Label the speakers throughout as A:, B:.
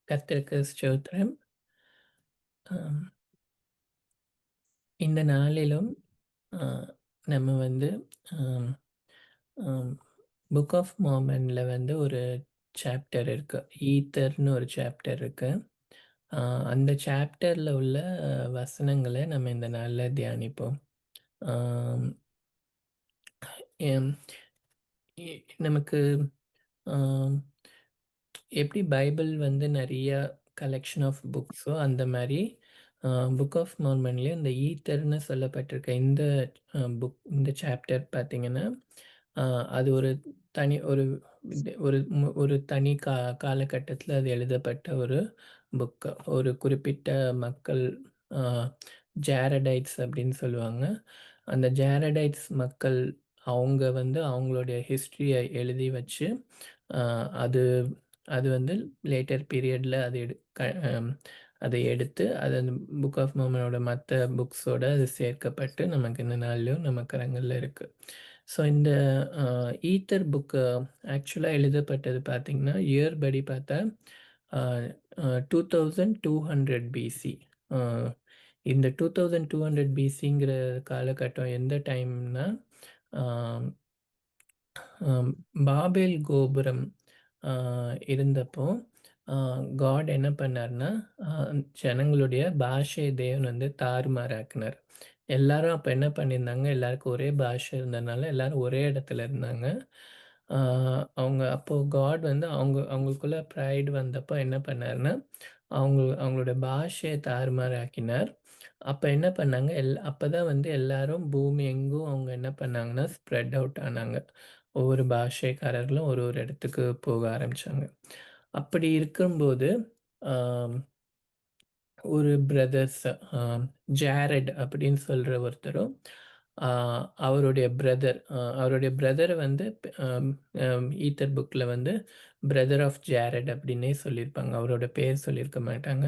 A: கர்த்தருக்கு ஸ்தோத்திரம். ஆம், இந்த நாளிலும் ஆ, நம்ம வந்து ஆம், ஆம், புக் ஆஃப் மார்மன்ல வந்து ஒரு சாப்டர் இருக்கு. ஈத்தர்னு ஒரு சாப்டர் இருக்கு. ஆ, அந்த சாப்டர்ல உள்ள வசனங்களை நம்ம இந்த நாளில் தியானிப்போம். ஆம், எம், நமக்கு ஆம், எப்படி பைபிள் வந்து நிறைய கலெக்ஷன் ஆஃப் புக்ஸோ அந்த மாதிரி புக் ஆஃப் மார்மன்லேயும் இந்த ஈத்தர்னு சொல்லப்பட்டிருக்க இந்த இந்த சாப்டர் பார்த்தீங்கன்னா அது ஒரு தனி ஒரு தனி காலகட்டத்தில் அது எழுதப்பட்ட ஒரு புக்கு. ஒரு குறிப்பிட்ட மக்கள், ஜேரடைட்ஸ் அப்படின்னு சொல்லுவாங்க. அந்த ஜேரடைட்ஸ் மக்கள் அவங்க வந்து அவங்களுடைய ஹிஸ்ட்ரியை எழுதி வச்சு அது அது வந்து லேட்டர் பீரியடில் அது அதை எடுத்து அது அந்த புக் ஆஃப் மோமனோட மற்ற புக்ஸோட அது சேர்க்கப்பட்டு நமக்கு இந்த நாள்லையும் நம்ம கரங்களில் இருக்குது. ஸோ இந்த ஈத்தர் புக்கு ஆக்சுவலாக எழுதப்பட்டது பார்த்திங்கன்னா இயர் படி பார்த்தா 2200 பிசி. இந்த 2200 பிசிங்கிற காலகட்டம் எந்த டைம்னா பாபேல் கோபுரம் இருந்தப்போ காட் என்ன பண்ணார்னா ஜனங்களுடைய பாஷை தேவன் வந்து தாறுமாறாக்குனார். எல்லாரும் அப்போ என்ன பண்ணியிருந்தாங்க, எல்லாருக்கும் ஒரே பாஷை இருந்ததுனால எல்லாரும் ஒரே இடத்துல இருந்தாங்க. அவங்க அப்போது காட் வந்து அவங்களுக்குள்ள ப்ரைடு வந்தப்போ என்ன பண்ணாருன்னா அவங்களோட பாஷையை தாறுமாறாக்கினார். அப்போ என்ன பண்ணாங்க, அப்போ தான் வந்து எல்லாரும் பூமி எங்கும் அவங்க என்ன பண்ணாங்கன்னா ஸ்ப்ரெட் அவுட் ஆனாங்க. ஒவ்வொரு பாஷைக்காரர்களும் ஒரு ஒரு இடத்துக்கு போக ஆரம்பிச்சாங்க. அப்படி இருக்கும்போது ஆம், ஒரு பிரதர்ஸ் ஜேரட் அப்படின்னு சொல்கிற ஒருத்தரும் அவருடைய பிரதரை வந்து ஈத்தர் புக்கில் வந்து பிரதர் ஆஃப் ஜேரட் அப்படின்னே சொல்லியிருப்பாங்க. அவரோட பேர் சொல்லியிருக்க மாட்டாங்க.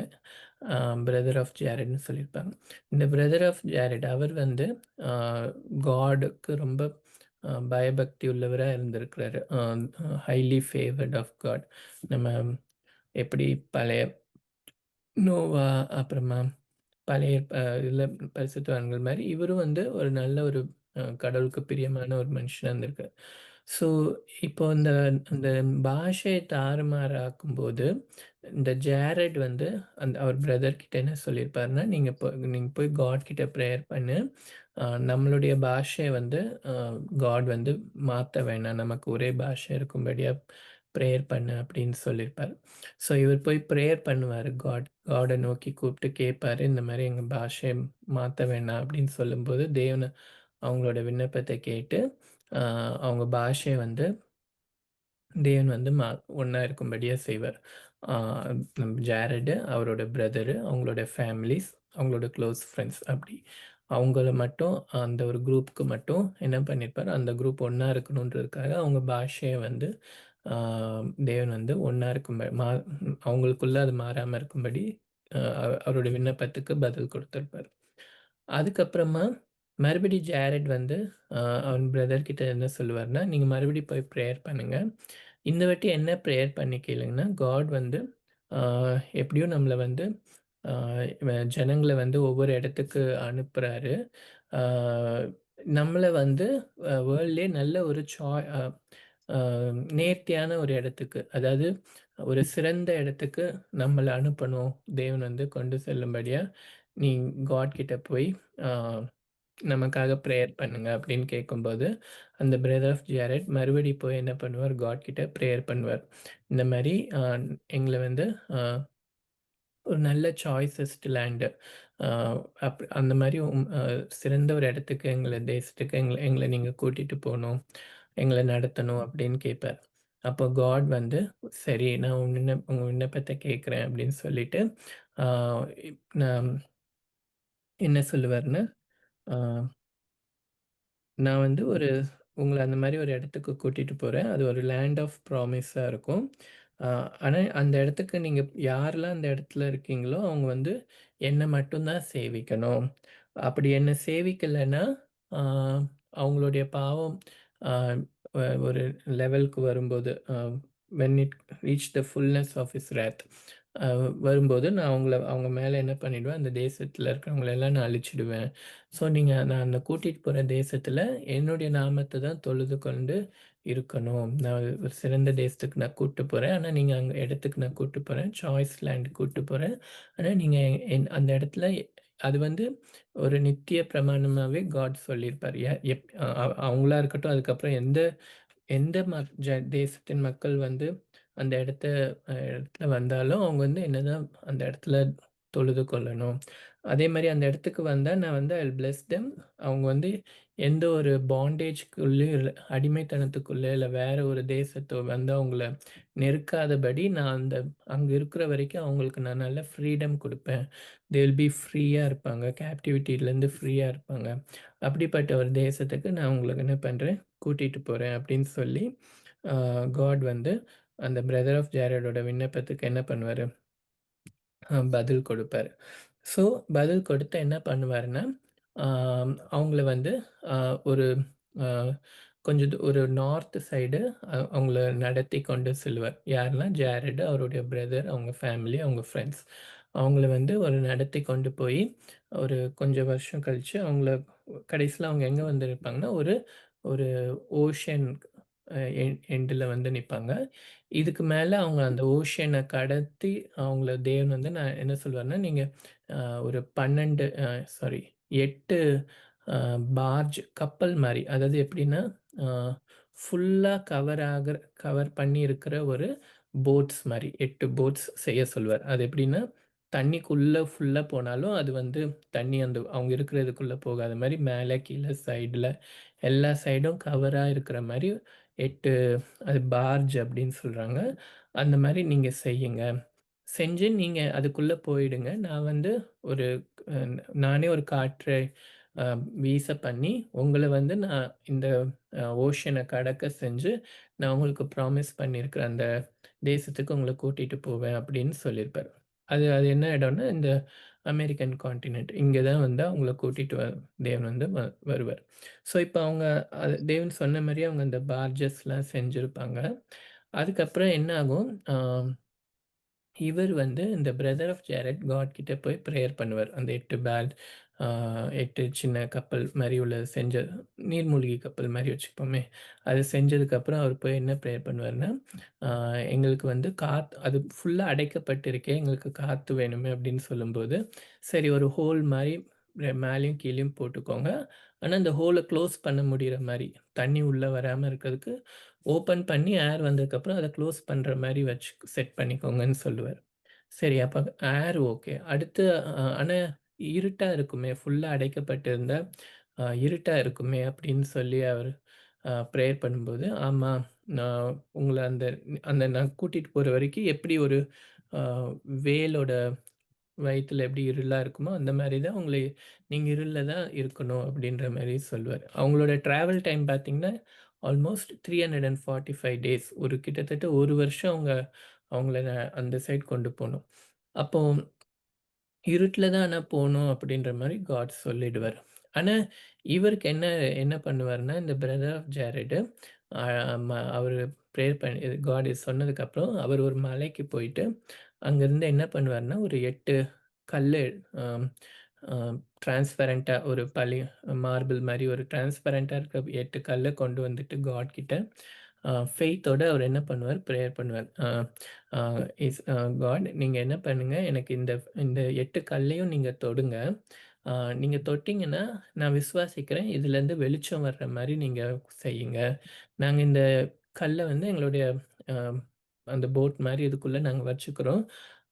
A: பிரதர் ஆஃப் ஜேரட்னு சொல்லியிருப்பாங்க. இந்த பிரதர் ஆஃப் ஜேரட் அவர் வந்து காடுக்கு ரொம்ப பயபக்தி உள்ளவராக இருந்திருக்கிறாரு. Highly favoured of God. நம்ம எப்படி பழைய நோவா, அப்புறமா பழைய இதில் பரிசுத்தவான்கள் மாதிரி இவரும் வந்து ஒரு நல்ல ஒரு கடவுளுக்கு பிரியமான ஒரு மனுஷனாக இருந்திருக்கார். ஸோ இப்போ அந்த பாஷையை தாறுமாறாக்கும்போது இந்த ஜேரட் வந்து அவர் பிரதர் கிட்ட என்ன சொல்லியிருப்பாருன்னா, நீங்கள் போய் காட் கிட்ட ப்ரேயர் பண்ணு. நம்மளுடைய பாஷையை வந்து காட் வந்து மாற்ற வேணாம், நமக்கு ஒரே பாஷை இருக்கும்படியாக ப்ரேயர் பண்ணு அப்படின்னு சொல்லியிருப்பார். ஸோ இவர் போய் ப்ரேயர் பண்ணுவார். காடை நோக்கி கூப்பிட்டு கேட்பாரு, இந்த மாதிரி எங்கள் பாஷையை மாற்ற வேண்டாம் அப்படின்னு சொல்லும்போது தேவனை அவங்களோட விண்ணப்பத்தை கேட்டு அவங்க பாஷையை வந்து தேவன் வந்து ஒன்றா இருக்கும்படியாக செய்வார். ஜேரடு, அவரோட பிரதரு, அவங்களோட ஃபேமிலிஸ், அவங்களோட க்ளோஸ் ஃப்ரெண்ட்ஸ் அப்படி அவங்கள மட்டும் அந்த ஒரு குரூப்புக்கு மட்டும் என்ன பண்ணியிருப்பார், அந்த குரூப் ஒன்றா இருக்கணுன்றதுக்காக அவங்க பாஷையை வந்து தேவன் வந்து ஒன்றா அவங்களுக்குள்ள அது மாறாமல் இருக்கும்படி அவரோட விண்ணப்பத்துக்கு பதில் கொடுத்துருப்பார். அதுக்கப்புறமா மறுபடி ஜேரட் வந்து அவன் பிரதர் கிட்ட என்ன சொல்லுவார்னா, நீங்கள் மறுபடி போய் ப்ரேயர் பண்ணுங்கள். இந்த வாட்டி என்ன ப்ரேயர் பண்ணி கேளுங்கன்னா, காட் வந்து எப்படியும் நம்மளை வந்து ஜனங்களை வந்து ஒவ்வொரு இடத்துக்கு அனுப்புகிறாரு. நம்மளை வந்து வேர்ல்ட்லேயே நல்ல ஒரு நேர்த்தியான ஒரு இடத்துக்கு, அதாவது ஒரு சிறந்த இடத்துக்கு நம்மளை அனுப்பணும். தேவன் வந்து கொண்டு செல்லும்படியாக நீ காட் கிட்ட போய் நமக்காக ப்ரேயர் பண்ணுங்க அப்படின்னு கேட்கும்போது அந்த பிரதர் ஆஃப் ஜேரட் மறுபடி போய் என்ன பண்ணுவார், காட் கிட்ட ப்ரேயர் பண்ணுவார். இந்த மாதிரி எங்களை வந்து ஒரு நல்ல சாய்ஸஸ்ட் லேண்டு அந்த மாதிரி சிறந்த ஒரு இடத்துக்கு, எங்களை தேசத்துக்கு எங்களை நீங்கள் கூட்டிகிட்டு போகணும், எங்களை நடத்தணும் அப்படின்னு கேட்பார். அப்போ காட் வந்து சரி, நான் உங்கள் விண்ணப்பத்தை கேட்குறேன் அப்படின்னு சொல்லிட்டு நான் என்ன சொல்லுவார்னா, நான் வந்து உங்கள அந்த மாரி ஒரு இடத்துக்கு கூட்டிட்டு போறேன். அது ஒரு லேண்ட் ஆஃப் ப்ராமிஸா இருக்கும். ஆனா அந்த இடத்துக்கு நீங்க யாரெல்லாம் அந்த இடத்துல இருக்கீங்களோ, அவங்க வந்து என்ன மட்டும் தான் சேவிக்கணும். அப்படி என்ன சேவிக்கலன்னா, ஆ அவங்களுடைய பாவம் ஆ ஒரு லெவலுக்கு வரும்போது, when it reach the fullness of his wrath, அ வரும்போது நான் அவங்க மேல என்ன பண்ணிடுவேன், அந்த தேசத்தில இருக்கிறவங்கள எல்லாம் நான் அழிச்சிடுவேன். ஸோ நீங்க நான் அந்த கூட்டிட்டு போற தேசத்தில என்னுடைய நாமத்த தான் தொழுது கொண்டு இருக்கணும். நான் ஒரு சிறந்த தேசத்துக்கு நான் கூட்டு போறேன். ஆனா நீங்க அங்க இடத்துக்கு நான் கூட்டு போறேன். சாய்ஸ் லேண்ட் கூட்டு போறேன். ஆனா நீங்க அந்த இடத்துல அது வந்து ஒரு நித்திய பிரமாணமாவே காட் சொல்லியிருப்பாரு. அவங்களா இருக்கட்டும், அதுக்கப்புறம் எந்த எந்த தேசத்தின் மக்கள் வந்து அந்த இடத்துல வந்தாலும், அவங்க வந்து என்னதான் அந்த இடத்துல தொழுது கொள்ளணும். அதே மாரி அந்த இடத்துக்கு வந்தா நான் வந்து ஐ வில் பிளெஸ் தெம். அவங்க வந்து எந்த ஒரு பாண்டேஜ்க்குள்ளயும் இல்ல, அடிமைத்தனத்துக்குள்ள இல்ல வேற ஒரு தேசத்த வந்து அவங்கள நெருக்காதபடி நான் அங்க இருக்கிற வரைக்கும் அவங்களுக்கு நான் நல்ல ஃப்ரீடம் குடுப்பேன். தே வில் பி ஃப்ரீயா இருப்பாங்க. கேப்டிவிட்டிலேருந்து ஃப்ரீயா இருப்பாங்க. அப்படிப்பட்ட ஒரு தேசத்துக்கு நான் உங்களுக்கு என்ன பண்றேன், கூட்டிட்டு போறேன் அப்படின்னு சொல்லி, அ காட் வந்து அந்த பிரதர் ஆஃப் ஜேரடோட விண்ணப்பத்துக்கு என்ன பண்ணுவாரு, பதில் கொடுப்பாரு. ஸோ பதில் கொடுத்து என்ன பண்ணுவாருன்னா, அவங்கள வந்து அ ஒரு அ கொஞ்சம் ஒரு நார்த் சைடு அவங்கள நடத்தி கொண்டு செல்வார். யாருன்னா ஜேரட், அவருடைய பிரதர், அவங்க ஃபேமிலி, அவங்க ஃப்ரெண்ட்ஸ். அவங்கள வந்து ஒரு நடத்தி கொண்டு போய், ஒரு கொஞ்சம் வருஷம் கழிச்சு கடைசில அவங்க எங்க வந்து நிப்பாங்கன்னா, ஒரு ஒரு ஓஷன் எண்டுல வந்து நிப்பாங்க. இதுக்கு மேல அவங்க அந்த ஓஷன கடத்தி அவங்கள தேவன் வந்து நான் என்ன சொல்வாருன்னா, நீங்க அ ஒரு 12 சாரி 8 கப்பல் மாரி. அதாவது எப்படின்னா, அ ஃபுல்லா கவர் பண்ணி இருக்கிற ஒரு போட்ஸ் மாரி 8 போட்ஸ் செய்ய சொல்வார். அது எப்படின்னா, தண்ணிக்குள்ள ஃபுல்லா போனாலும், அது வந்து தண்ணி அவங்க இருக்கிறதுக்குள்ள போகாத மாரி மேல, கீழ, சைடுல எல்லா சைடும் கவரா இருக்கிற மாரி 8 அது பார்ஜ் அப்படின்னு சொல்றாங்க. அந்த மாரி நீங்க செய்யுங்க. செஞ்சு நீங்க அதுக்குள்ள போயிடுங்க. நான் வந்து ஒரு அ நானே ஒரு காற்றை அ வீச பண்ணி, உங்கள வந்து நான் இந்த ஓஷன கடக்க செஞ்சு, நான் உங்களுக்கு ப்ராமிஸ் பண்ணியிருக்கிற அந்த தேசத்துக்கு உங்கள கூட்டிட்டு போவேன் அப்படின்னு சொல்லியிருப்பாரு. அது அது என்ன இடம்னா, இந்த அமெரிக்கன் கான்டினென்ட். இங்க தான் வந்து அவங்கள கூட்டிட்டு தேவன் வந்து வருவார். ஸோ, இப்ப அவங்க தேவன் சொன்ன மாரியே அவங்க அந்த பார்ஜஸ்லாம் செஞ்சிருப்பாங்க. அதுக்கப்புறம் என்ன ஆகும், இவர் வந்து இந்த பிரதர் ஆஃப் ஜேரட் காட் கிட்ட போய் பிரேயர் பண்ணுவார். அந்த 8 சின்ன கப்பல் மாரி செஞ்ச நீர்மூழ்கி கப்பல் மாரி வச்சுப்போமே. அது செஞ்சதுக்கப்புறம் அவர் போய் என்ன பிரேயர் பண்ணுவாருன்னா, ஆ எங்களுக்கு வந்து அது ஃபுல்லா அடைக்கப்பட்டிருக்கே, எங்களுக்கு காத்து வேணுமே அப்படின்னு சொல்லும்போது, சரி ஒரு ஹோல் மாரி மேலயும் கீழயும் போட்டுக்கோங்க. ஆனா அந்த ஹோல க்ளோஸ் பண்ண முடியிற மாரி, தண்ணி உள்ள வராம இருக்கிறதுக்கு ஓப்பன் பண்ணி ஏர் வந்ததுக்கப்புறம் அத க்ளோஸ் பண்ற மாரி செட் பண்ணிக்கோங்கன்னு சொல்லுவாரு. சரி அப்ப ஏர் ஓகே. அடுத்து ஆனா இருட்டா இருக்குமே, ஃபுல்லா அடைக்கப்பட்டிருந்தா, இருட்டா இருக்குமே அப்படின்னு சொல்லி அவரு பிரேயர் பண்ணும்போது, ஆமா நான் உங்கள அந்த அந்த நான் கூட்டிட்டு போற வரைக்கும் எப்படி ஒரு அ வேலோட வயித்துல எப்படி இருளா இருக்குமோ, அந்த மாரி தான் நீங்க இருள்ல தான் இருக்கணும் அப்படின்ற மாரி சொல்லுவாரு. அவங்களோட டிராவல் டைம் பார்த்தீங்கன்னா, ஆல்மோஸ்ட் 345 டேஸ். ஒரு கிட்டத்தட்ட 1 வருஷம் அவங்கள அந்த சைட் கொண்டு போணும். அப்போ இருட்டுல தான் ஆனா போணும் அப்படின்ற மாரி காட் சொல்லிடுவாரு. ஆனா, இவருக்கு என்ன என்ன பண்ணுவாருன்னா, இந்த பிரதர் ஆஃப் ஜேரட் அ ம அவரு பிரேயர் பண்ணி காட் சொன்னதுக்கப்புறம், அவர் ஒரு மலைக்கு போயிட்டு, அங்கருந்து என்ன பண்ணுவாருன்னா, ஒரு 8 கல்லு அம் அ டிரான்ஸ்பரன்ட்டா ஒரு மார்பிள் மாரி ஒரு டிரான்ஸ்பரன்ட்டா இருக்க 8 கல்ல கொண்டு வந்துட்டு காட் கிட்ட ஃபெய்த்தோட அவர் என்ன பண்ணுவார், பிரேயர் பண்ணுவார். அ அ இஸ் அ காட் நீங்க என்ன பண்ணுங்க, எனக்கு இந்த இந்த 8 கல்லையும் நீங்க தொடுங்க. அ நீங்க தொட்டீங்கன்னா, நான் விசுவாசிக்கிறேன். இதுலேருந்து வெளிச்சம் வர்ற மாரி நீங்க செய்யுங்க. நாங்க இந்த கல்ல வந்து எங்களுடைய அ அந்த போட் மாரி இதுக்குள்ள நாங்க வச்சுக்கிறோம்.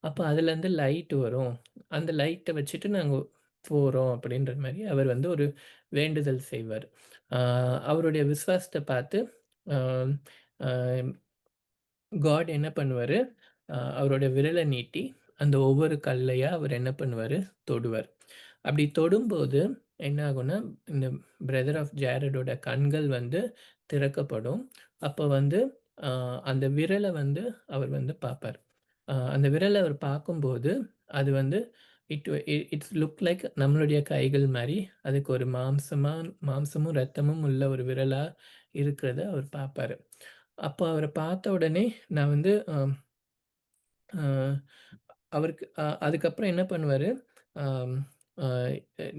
A: அப்ப அதுலேருந்து லைட் வரும். அந்த லைட்ட வச்சுட்டு நாங்க போறோம் அப்படின்ற மாரி அவர் வந்து ஒரு வேண்டுதல் செய்வார். ஆ அவருடைய விசுவாசத்த பார்த்து அ அ காட் என்ன பண்ணுவாரு, அவரோட விரல நீட்டி, அந்த ஒவ்வொரு கல்லையா அவர் என்ன பண்ணுவாரு, தொடுவார். அப்படி தொடும்போது என்ன ஆகும்னா, இந்த பிரதர் ஆஃப் ஜேரடோட கண்கள் வந்து திறக்கப்படும். அப்ப வந்து அ அந்த விரல வந்து அவர் வந்து பார்ப்பார். அந்த விரல அவர் பார்க்கும்போது, அது வந்து இட்ஸ் லுக் லைக் நம்மளுடைய கைகள் மாரி, அதுக்கு ஒரு மாம்சமும், இரத்தமும் உள்ள ஒரு விரலா இருக்கிறத அவர் பார்ப்பாரு. அப்போ அவர பார்த்த உடனே நான் வந்து அ அவருக்கு அதுக்கப்புறம் என்ன பண்ணுவாரு, ஆம் அ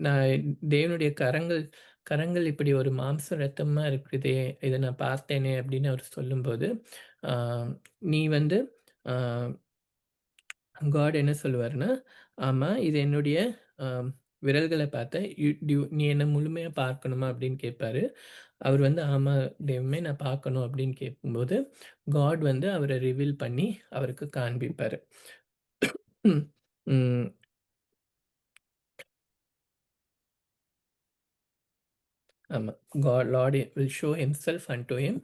A: நான் தேவனுடைய கரங்கள் கரங்கள் இப்படி ஒரு மாம்ச ரத்தமா இருக்குதே! இத நான் பார்த்தேனே! அப்படின்னு அவர் சொல்லும்போது, ஆ நீ வந்து ஆ காட் என்ன சொல்லுவாருன்னா, "ஆமா, இது என்னுடைய அ விரல்கள பார்த்தா, நீ என்ன முழுமையா பார்க்கணுமா?" அப்படின்னு கேட்பாரு. அவர் வந்து, "ஆமா தெய்வமே நான் பார்க்கணும்." அப்படின்னு கேட்கும்போது, காட் வந்து அவர ரிவீல் பண்ணி அவருக்கு காண்பிப்பாரு. ம். ம். ஆமா. Lord will show himself Anto him.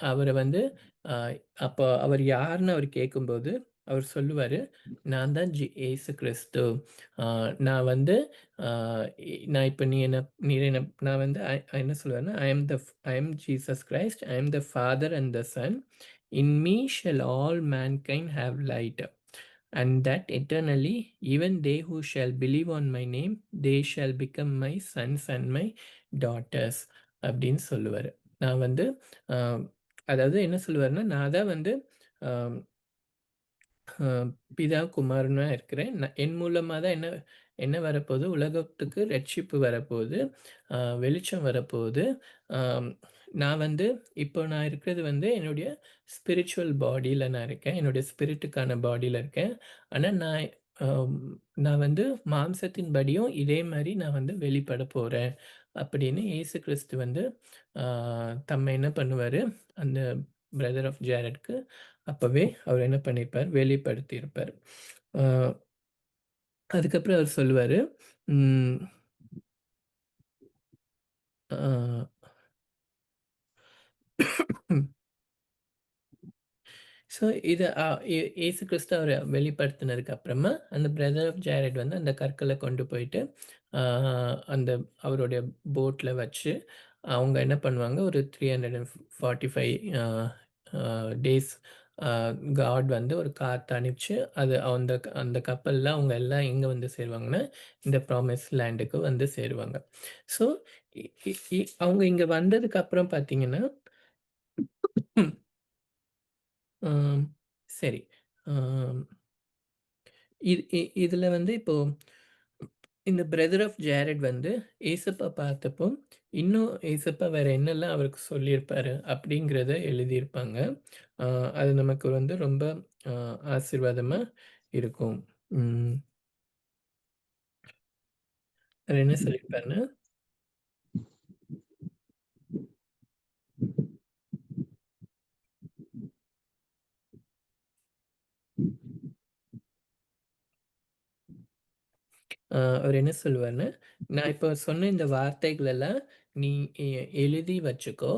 A: அவர வந்து அ அப்போ அவர் யாருன்னு அவர் கேட்கும்போது, அவர் சொல்லுவாரு, "நான் தான் இயேசு கிறிஸ்து. அ நான் வந்து அ நான் இப்ப நீ என்ன நான் வந்து என்ன சொல்லுவாருன்னா, I am Jesus Christ. I am the father and the son. In me shall all mankind have light. And that eternally, even they who shall believe on my name, they shall become my sons and my daughters." அப்படின்னு சொல்லுவாரு. நான் வந்து அ அதாவது என்ன சொல்லுவாருன்னா, நான் தான் வந்து uh அ பிதா, குமாரனா இருக்கிறேன். என் மூலமா தான் என்ன என்ன வரப்போது, உலகத்துக்கு ரட்சிப்பு வரப்போது. வெளிச்சம் வரப்போது. ஆம், நான் வந்து இப்போ நான் இருக்கிறது வந்து என்னுடைய ஸ்பிரிச்சுவல் பாடியில நான் இருக்கேன். என்னுடைய ஸ்பிரிட்டுக்கான பாடியில இருக்கேன். ஆனா அம் நான் வந்து மாம்சத்தின்படியும் இதே மாரி நான் வந்து வெளிப்பட போறேன். அப்படின்னு இயேசு கிறிஸ்து வந்து ஆ தம்மை என்ன பண்ணுவாரு, அந்த பிரதர் ஆஃப் ஜேரட்க்கு அப்பவே அவர் என்ன பண்ணியிருப்பார், வெளிப்படுத்தியிருப்பார். ஆ அதுக்கப்புறம் அவர் சொல்லுவாரு, ம் ஆ ஸோ இத அ இ இயேசு கிறிஸ்து அவர வெளிப்படுத்தினதுக்கு அப்புறமா, அந்த பிரதர் ஆஃப் ஜேரட் வந்து அந்த கற்கள கொண்டு போயிட்டு, ஆ அந்த அவருடைய போட்ல வச்சு, அவங்க என்ன பண்ணுவாங்க, ஒரு 345 அ அ டேஸ் அ காட் வந்து ஒரு காத்த அனுப்பிச்சு, அது அந்த அந்த கப்பல்ல அவங்க எல்லாம் எங்க வந்து சேருவாங்கன்னா, இந்த ப்ராமிஸ் லேண்டுக்கு வந்து சேருவாங்க. ஸோ இ இ இ அவங்க இங்க வந்ததுக்கு அப்புறம் பார்த்தீங்கன்னா, ம் சரி. ஆம். இதுல வந்து இப்போ இந்த பிரதர் ஆஃப் ஜேரட் வந்து ஏசப்பா பார்த்தப்போ, இன்னும் ஏசப்பா வேற என்னெல்லாம் அவருக்கு சொல்லியிருப்பாரு அப்படிங்கிறத எழுதியிருப்பாங்க. அ அது நமக்கு வந்து ரொம்ப அ ஆசீர்வாதமா இருக்கும். ம். அவர் என்ன சொல்லியிருப்பாருன்னா, அவர் என்ன சொல்லுவாருன்னா, "நான் இப்ப சொன்ன இந்த வார்த்தைகள் எல்லாம் நீ எ எழுதி வச்சுக்கோ.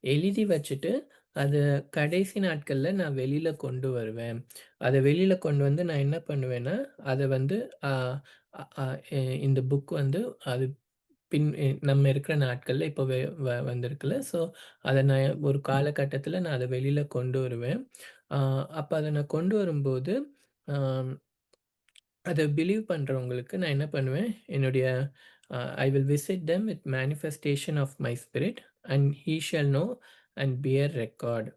A: எழுதி வச்சுட்டு, அத கடைசி நாட்கள்ல நான் வெளியில கொண்டு வருவேன். அத வெளியில கொண்டு வந்து நான் என்ன பண்ணுவேன்னா, அத வந்து அ அ அ எ இந்த புக் வந்து அது நம்ம இருக்கிற நாட்கள்ல இப்போ வந்திருக்குல்ல. ஸோ, அத நான் ஒரு காலகட்டத்தில நான் அத வெளியில கொண்டு வருவேன். அ அப்ப அத நான் கொண்டு வரும்போது, அ அத பிலீவ் பண்றவங்களுக்கு நான் என்ன பண்ணுவேன், என்னுடைய I will visit them with manifestation of my spirit and he shall know and bear record.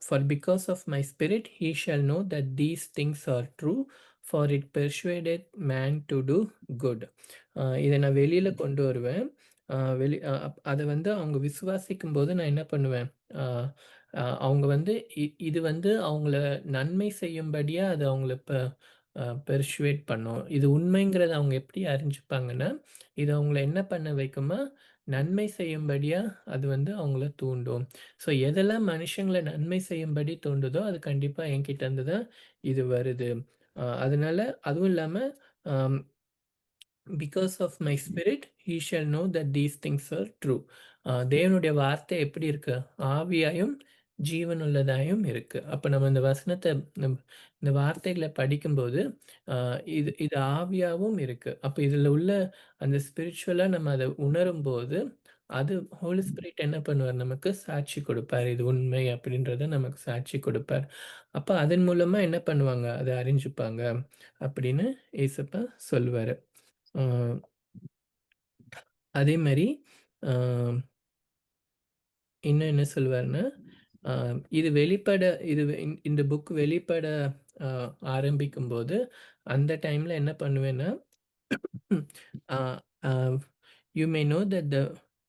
A: For because of my spirit he shall know that these things are true, for it persuaded man to do good. இத நான் வெளியில கொண்டு வருவேன். வெளி அ அப் அத வந்து அவங்க விசுவாசிக்கும்போது நான் என்ன பண்ணுவேன், அ அவங்க வந்து இது வந்து அவங்கள நன்மை செய்யும்படியா அது அவங்கள பெர்சுவேட் பண்ணும். இது உண்மைங்கிறத அவங்க எப்படி அறிஞ்சுப்பாங்கன்னா, இது அவங்கள என்ன பண்ண வைக்குமா, நன்மை செய்யும்படியா அது வந்து அவங்கள தூண்டும். ஸோ எதெல்லாம் மனுஷங்கள நன்மை செய்யும்படி தூண்டுதோ, அது கண்டிப்பா என்கிட்ட இருந்து தான் இது வருது. அதனால அதுவும் இல்லாம, um because of my spirit he shall know that these things are true. தேவனுடைய வார்த்தை எப்படி இருக்கு? ஆவியாயும், ஜீவனுள்ளதாயும் இருக்கு. அப்ப நம்ம இந்த வசனத்த இந்த வார்த்தைகள படிக்கும்போது, அ இது இது ஆவியாவும் இருக்கு. அப்ப இதுல உள்ள அந்த ஸ்பிரிச்சுவலா நம்ம அத உணரும்போது, அது ஹோலி ஸ்பிரிட் என்ன பண்ணுவார்? நமக்கு சாட்சி கொடுப்பார். இது உண்மை அப்படின்றத நமக்கு சாட்சி கொடுப்பார். அப்ப அதன் மூலமா என்ன பண்ணுவாங்க? அத அறிஞ்சுப்பாங்க அப்படின்னு ஏசப்பா சொல்லுவாரு. அ அதே மாரி, அ இன்னும் என்ன சொல்லுவாருன்னா, அ இது வெளிப்பட இது இந்த புக் வெளிப்பட அ ஆரம்பிக்கும்போது, அந்த டைம்ல என்ன பண்ணுவேன்னா, uh uh "you may know that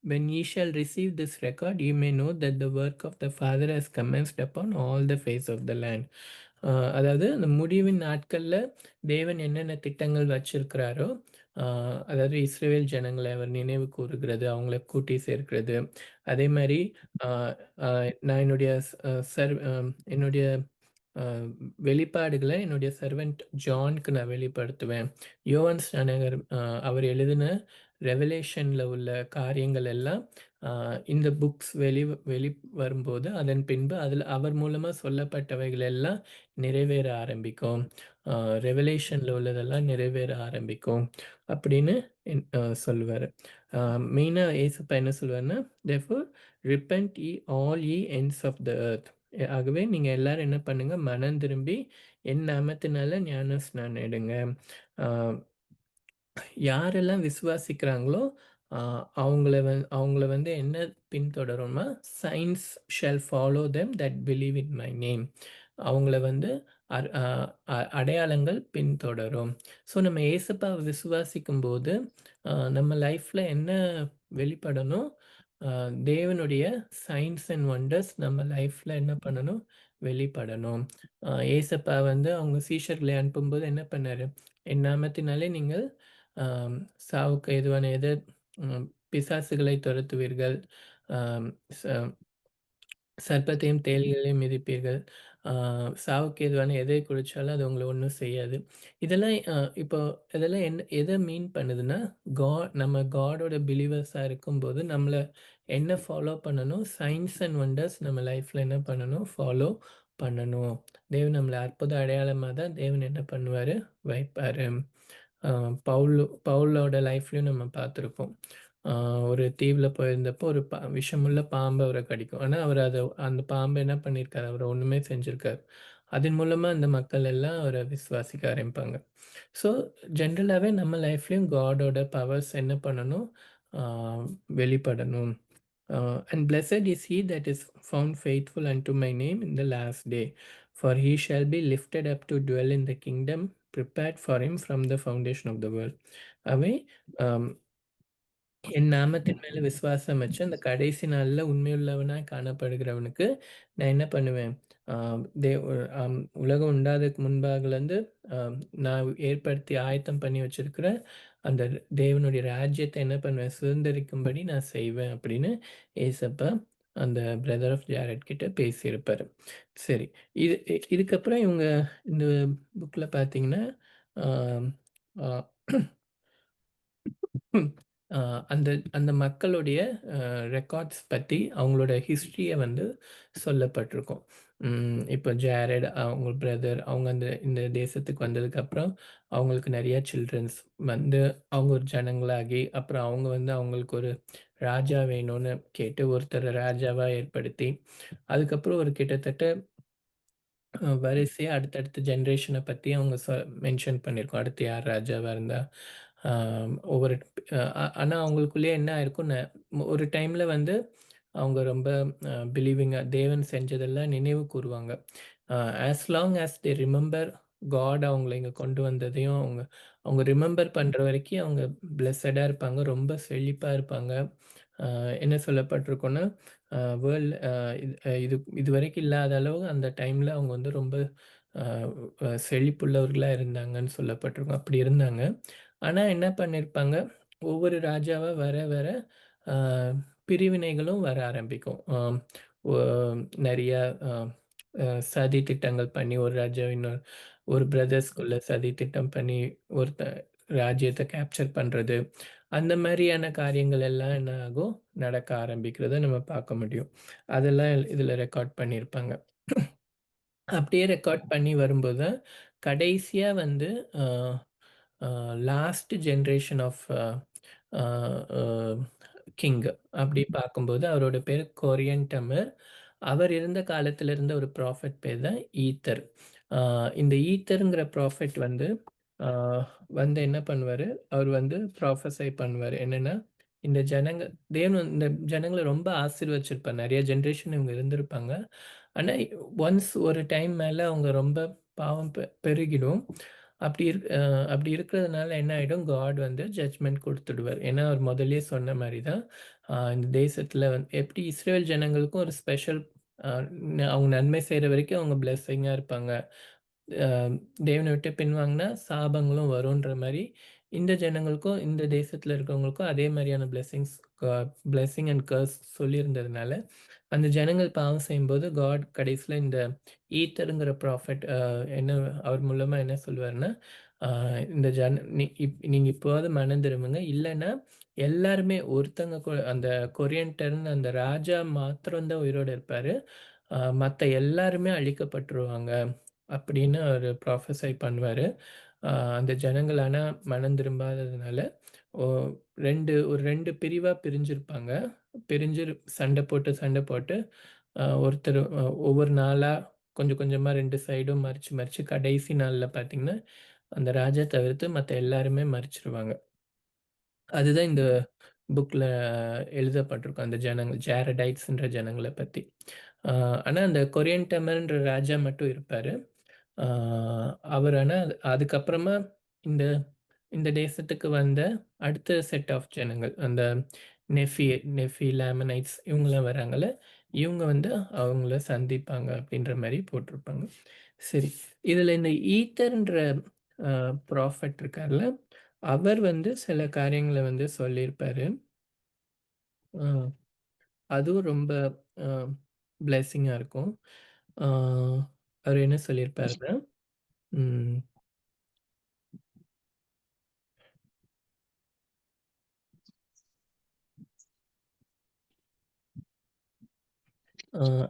A: when ye shall receive this record, you may know that the work of the Father has commenced upon all the face of the land." அதாவது அந்த முடிவின் நாட்கள்ல தேவன் என்னென்ன திட்டங்கள் வச்சிருக்கிறாரோ, அ அதாவது இஸ்ரவேல் ஜனங்களை அவர் நினைவு கூறுகிறது, அவங்கள கூட்டி சேர்க்கிறது. அதே மாரி அ அ நான் என்னுடைய ஸ் அ சர்வ் அ என்னுடைய அ வெளிப்பாடுகள என்னுடைய செர்வன்ட் ஜான்க்கு நான் வெளிப்படுத்துவேன். யோவான் ஸ்நானகர் அவர் எழுதின ரெவலேஷன்ல உள்ள காரியங்கள் எல்லாம் அ இந்த புக்ஸ் வெளி வரும்போது, அதன் பின்பு அதில அவர் மூலமா சொல்லப்பட்டவைகள் எல்லாம் நிறைவேற ஆரம்பிக்கும். அ ரெவலேஷன்ல உள்ளதெல்லாம் நிறைவேற ஆரம்பிக்கும். அப்படின்னு சொல்லுவாரு. அ மெயினா ஏசப்பா என்ன சொல்லுவாருன்னா, "therefore repent ye all ye ends of the earth." ஆகவே நீங்க எல்லாரும் என்ன பண்ணுங்க, மனம் திரும்பி என் நாமத்தினால ஞான ஸ்நானம் எடுங்க. அ யாரெல்லாம் விசுவாசிக்கிறாங்களோ, அ அவங்கள வந்து என்ன பின்தொடரும்னா, "signs shall follow them that believe in my name." அவங்கள வந்து அர் அ அ அடையாளங்கள் பின்தொடரும். ஸோ நம்ம இயேசப்பாவ விசுவாசிக்கும்போது, நம்ம லைஃப்ல என்ன வெளிப்படணும்? அ தேவனுடைய சைன்ஸ் அண்ட் வண்டர்ஸ் நம்ம லைஃப்ல என்ன பண்ணணும்? வெளிப்படணும். ஏசப்பா வந்து அவங்க சீஷர்களை அனுப்பும்போது என்ன பண்ணாரு? "என் நாமத்தினாலே நீங்கள் ஆம், சாவுக்கு ஏதுவான ம், பிசாசுகளை துரத்துவீர்கள். ஆம், ச சர்ப்பத்தையும் தேள்களையும் மிதிப்பீர்கள். ஆ சாவுக்கு ஏதுவான எதை குடிச்சாலும் அது உங்கள ஒண்ணும் செய்யாது." இதெல்லாம் இப்போ இதெல்லாம் எத மீன் பண்ணுதுன்னா, நம்ம காடோட பிலீவர்ஸா இருக்கும்போது, நம்மள என்ன ஃபாலோ பண்ணணும்? சைன்ஸ் அண்ட் வண்டர்ஸ் நம்ம லைஃப்ல என்ன பண்ணணும்? ஃபாலோ பண்ணணும். தேவன் நம்மள அற்புத அடையாளமா தான் தேவன் என்ன பண்ணுவாரு? வைப்பாரு. அ பவுலோட லைஃப்லயும் நம்ம பார்த்துருப்போம். ஆ ஒரு தீவுல போயிருந்தப்போ ஒரு விஷமுள்ள பாம்பு அவர கடிக்கும். ஆனா, அவரு அந்த பாம்பு என்ன பண்ணியிருக்காரு? அவர ஒண்ணுமே செஞ்சிருக்காது. அதன் மூலமா அந்த மக்கள் எல்லாம் அவர விசுவாசிக்க ஆரம்பிப்பாங்க. ஸோ, ஜென்ரலாவே நம்ம லைஃப்லயும் காடோட பவர்ஸ் என்ன பண்ணணும்? ஆ வெளிப்படணும். "And blessed is he that is found faithful unto my name in the last day. For he shall be lifted up to dwell in the kingdom prepared for him from the foundation of the world." அவை அம் என் நாமத்தின் மேல விசுவாசம் வச்சு, அந்த கடைசி நாள்ல உண்மையுள்ளவனாய் காணப்படுகிறவனுக்கு, நான் என்ன பண்ணுவேன்? ஆ தேவ் உலகம் உண்டாததுக்கு முன்பாகலருந்து அ நான் ஏற்படுத்தி ஆயத்தம் பண்ணி வச்சிருக்கிற அந்த தேவனுடைய ராஜ்யத்த என்ன பண்ணுவேன்? சுதந்தரிக்கும்படி நான் செய்வேன் அப்படின்னு ஏசப்பா அந்த பிரதர் ஆஃப் ஜாரட் கிட்ட பேசியிருப்பாரு. சரி. இதுக்கப்புறம் இவங்க இந்த புக்ல பார்த்தீங்கன்னா, ஆம் ஆ ம். அ அந்த அந்த மக்களுடைய ரெக்கார்ட்ஸ் பத்தி அவங்களோட ஹிஸ்டரிய வந்து சொல்லப்பட்டிருக்கும். இப்போ ஜாரட் அவங்க பிரதர் அவங்க இந்த தேசத்துக்கு வந்ததுக்கப்புறம், அவங்களுக்கு நெறைய சில்ட்ரன்ஸ் வந்து அவங்க ஒரு ஜனங்களாகி, அப்புறம் அவங்க வந்து அவங்களுக்கு ஒரு ராஜா வேணும்னு கேட்டு ஒருத்தர ராஜாவா ஏற்படுத்தி, அதுக்கப்புறம் ஒரு கிட்டத்தட்ட வரிசையா அடுத்தடுத்த ஜெனரேஷன பத்தி அவங்க மென்ஷன் பண்ணியிருக்கோம். அடுத்து யார் ராஜாவா இருந்தா, ஆ ஒவ்வொரு ஆனா அவங்களுக்குள்ளேயே என்ன ஆயிருக்கும், ஒரு டைம்ல வந்து அவங்க ரொம்ப பிலீவிங்கா தேவன் செஞ்சதெல்லாம் நினைவு கூறுவாங்க. Uh as long as they remember God அவங்கள இங்க கொண்டு வந்ததையும் அவங்க அவங்க ரிமெம்பர் பண்ற வரைக்கும் அவங்க பிளெஸ்ஸடா இருப்பாங்க. ரொம்ப செழிப்பா இருப்பாங்க. என்ன சொல்லப்பட்டிருக்கும்னா, வேர்ல்ட் இது இதுவரைக்கும் இல்லாத அளவு அந்த டைம்ல அவங்க வந்து ரொம்ப அ செழிப்புள்ளவர்களா இருந்தாங்கன்னு சொல்லப்பட்டிருக்கும். அப்படி இருந்தாங்க. ஆனா என்ன பண்ணியிருப்பாங்க, ஒவ்வொரு ராஜாவா வர வர அ பிரிவினைகளும் வர ஆரம்பிக்கும். ஒ நெறையா அ அ சதி திட்டங்கள் பண்ணி ஒரு ராஜா ஒரு பிரதர்ஸ்குள்ள சதி திட்டம் பண்ணி ஒருத்த ராஜ்யத்த கேப்சர் பண்றது. அந்த மாரியான காரியங்கள் எல்லாம் என்ன ஆகும்? நடக்க ஆரம்பிக்கிறத நம்ம பார்க்க முடியும். அதெல்லாம் இதுல ரெக்கார்ட் பண்ணியிருப்பாங்க. அப்படியே ரெக்கார்ட் பண்ணி வரும்போது தான், கடைசியா வந்து uh uh last generation of uh uh uh king அப்படி பார்க்கும்போது, அவரோட பேரு கொரியன் டம்மர். அவர் இருந்த காலத்துல இருந்த ஒரு ப்ராஃபட் பேர் தான் ஈத்தர். அ இந்த ஈத்தர்ங்கிற ப்ராஃபட் வந்து அ வந்து என்ன பண்ணுவாரு, அவர் வந்து ப்ராஃபஸை பண்ணுவாரு. என்னன்னா, இந்த தேவன் இந்த ஜனங்கள ரொம்ப ஆசீர்வச்சிருப்பார். நெறைய ஜெனரேஷன் இவங்க இருந்திருப்பாங்க. ஆனா, ஒன்ஸ் ஒரு டைம் மேல அவங்க ரொம்ப பாவம் பெருகிடும். அப்படி இருக்கிறதுனால என்ன ஆயிடும், காட் வந்து ஜட்ஜ்மென்ட் குடுத்துடுவார். ஏன்னா, அவர் முதல்லயே சொன்ன மாரி தான், இந்த தேசத்தில எப்படி இஸ்ரவேல் ஜனங்களுக்கும் ஒரு ஸ்பெஷல் அ அவங்க நன்மை செய்ற வரைக்கும் அவங்க பிளெஸ்ஸிங்கா இருப்பாங்க. அ தேவன விட்டு பின்வாங்குனா சாபங்களும் வரும்ன்ற மாரி, இந்த ஜனங்களுக்கும், இந்த தேசத்தில இருக்கிறவங்களுக்கும் அதே மாரியான பிளெஸ்ஸிங் அண்ட் கர்ஸ் சொல்லியிருந்ததுனால, அந்த ஜனங்கள் பாவம் செய்யும்போது காட் கடைசியில இந்த ஈத்தர்ங்கிற ப்ராஃபெட் என்ன அவர் மூலமா என்ன சொல்லுவாருன்னா, அ இந்த ஜன நீ நீங்க இப்போவாவது மனம் திரும்புங்க. இல்லன்னா எல்லாருமே ஒருத்தங்க அந்த கொரியன்டர்ன்னு அந்த ராஜா மாத்திரம் தான் உயிரோட இருப்பாரு. மத்த எல்லாருமே அழிக்கப்பட்டுருவாங்க. அப்படின்னு அவரு ப்ராஃபஸை பண்ணுவாரு. அ அந்த ஜனங்கள் ஆனா மனம் திரும்பாததுனால, ஒ 2 பிரிவா பிரிஞ்சிருப்பாங்க. பிரிஞ்சு சண்டை போட்டு ஒருத்தர் ஒவ்வொரு நாளா கொஞ்சம் கொஞ்சமா 2 சைடும் மறிச்சு மறிச்சு கடைசி நாள்ல பார்த்தீங்கன்னா, அந்த ராஜா தவிர்த்து மத்த எல்லாருமே மறிச்சுருவாங்க. அதுதான் இந்த புக்ல எழுதப்பட்டிருக்கும். அந்த ஜனங்கள் ஜாரடைட்ஸ்ன்ற ஜனங்கள பத்தி. ஆ ஆனா அந்த கொரியன் டெமர்ன்ற ராஜா மட்டும் இருப்பாரு. ஆ அவர் ஆனா அதுக்கப்புறமா இந்த இந்த தேசத்துக்கு வந்த அடுத்த செட் ஆஃப் ஜனங்கள். அந்த நெஃபி நெஃபி லேமனைட்ஸ் இவங்கலாம் வராங்கல்ல, இவங்க வந்து அவங்கள சந்திப்பாங்க அப்படின்ற மாரி போட்டிருப்பாங்க. சரி. இதுல இந்த ஈத்தர்ன்ற அ ப்ராஃபட் இருக்கார்ல, அவர் வந்து சில காரியங்கள வந்து சொல்லியிருப்பாரு. அ அதுவும் ரொம்ப அ பிளெஸ்ஸிங்கா இருக்கும். ஆ அவரு என்ன சொல்லியிருப்பாருன்னா, ம் அ